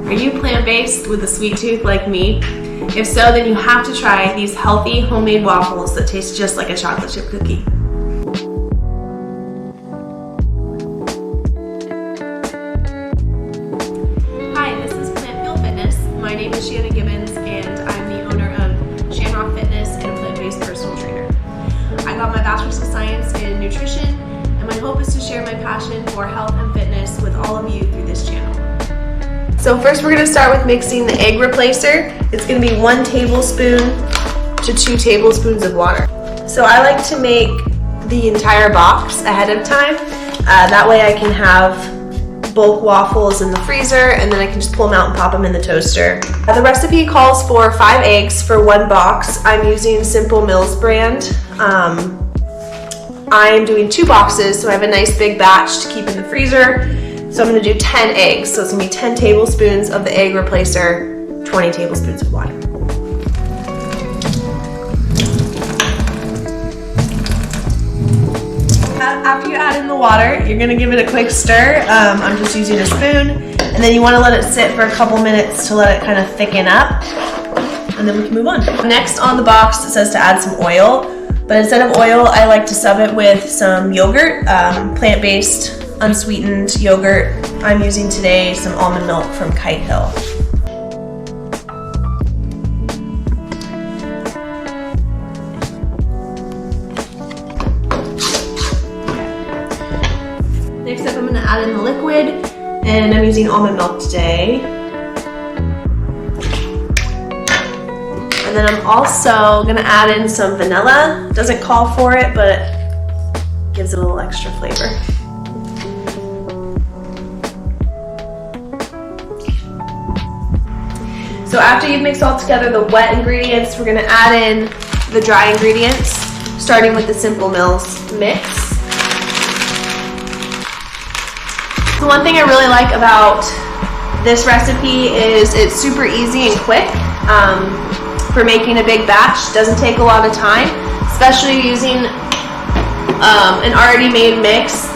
Are you plant-based with a sweet tooth like me? If so, then you have to try these healthy homemade waffles that taste just like a chocolate chip cookie. Hi, this is Plant Fuel Fitness. My name is Shannon Gibbons and I'm the owner of Shamrock Fitness and a plant-based personal trainer. I got my Bachelor's of Science in Nutrition, and my hope is to share my passion for health and fitness with all of you through this channel. So first we're going to start with mixing the egg replacer. It's going to be 1 tablespoon to 2 tablespoons of water. So I like to make the entire box ahead of time. That way I can have bulk waffles in the freezer and then I can just pull them out and pop them in the toaster. The recipe calls for 5 eggs for 1 box. I'm using Simple Mills brand. I'm doing 2 boxes, so I have a nice big batch to keep in the freezer. So I'm going to do 10 eggs. So it's going to be 10 tablespoons of the egg replacer, 20 tablespoons of water. After you add in the water, you're going to give it a quick stir. I'm just using a spoon. And then you want to let it sit for a couple minutes to let it kind of thicken up. And then we can move on. Next on the box, it says to add some oil. But instead of oil, I like to sub it with some yogurt, plant-based, unsweetened yogurt. I'm using today some almond milk from Kite Hill. Next up, I'm going to add in the liquid, and I'm using almond milk today. And then I'm also going to add in some vanilla. Doesn't call for it, but it gives it a little extra flavor. So after you've mixed all together the wet ingredients, we're going to add in the dry ingredients, starting with the Simple Mills mix. The one thing I really like about this recipe is it's super easy and quick for making a big batch. Doesn't take a lot of time, especially using an already made mix.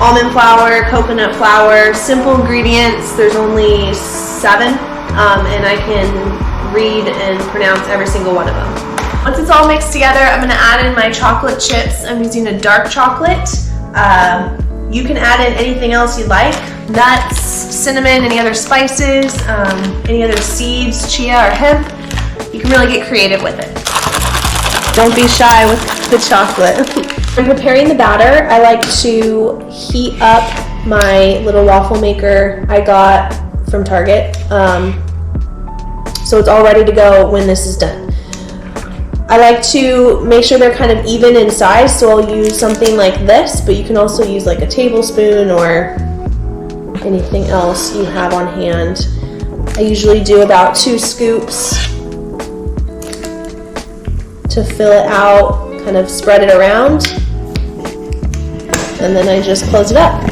Almond flour, coconut flour, simple ingredients. There's only 7. And I can read and pronounce every single one of them. Once it's all mixed together, I'm going to add in my chocolate chips. I'm using a dark chocolate. You can add in anything else you like. Nuts, cinnamon, any other spices, any other seeds, chia or hemp. You can really get creative with it. Don't be shy with the chocolate. When preparing the batter, I like to heat up my little waffle maker I got from Target. So it's all ready to go when this is done. I like to make sure they're kind of even in size, so I'll use something like this, but you can also use like a tablespoon or anything else you have on hand. I usually do about 2 scoops to fill it out, kind of spread it around, and then I just close it up.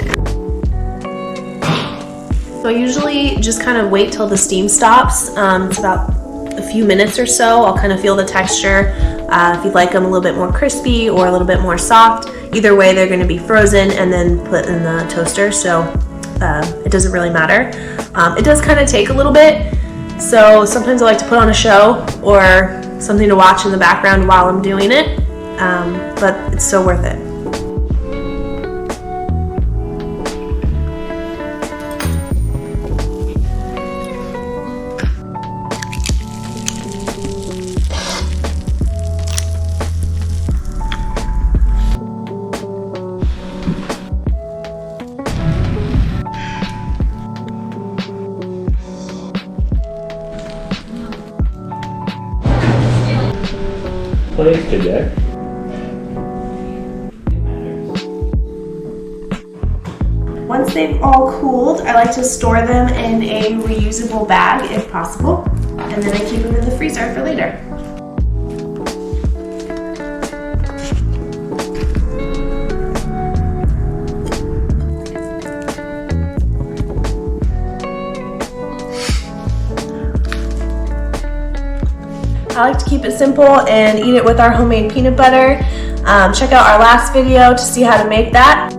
So I usually just kind of wait till the steam stops. It's about a few minutes or so. I'll kind of feel the texture. If you'd like them a little bit more crispy or a little bit more soft, either way they're going to be frozen and then put in the toaster, so it doesn't really matter. It does kind of take a little bit, so sometimes I like to put on a show or something to watch in the background while I'm doing it, but it's so worth it. Today. Once they've all cooled, I like to store them in a reusable bag if possible, and then I keep them in the freezer for later. I like to keep it simple and eat it with our homemade peanut butter. Check out our last video to see how to make that.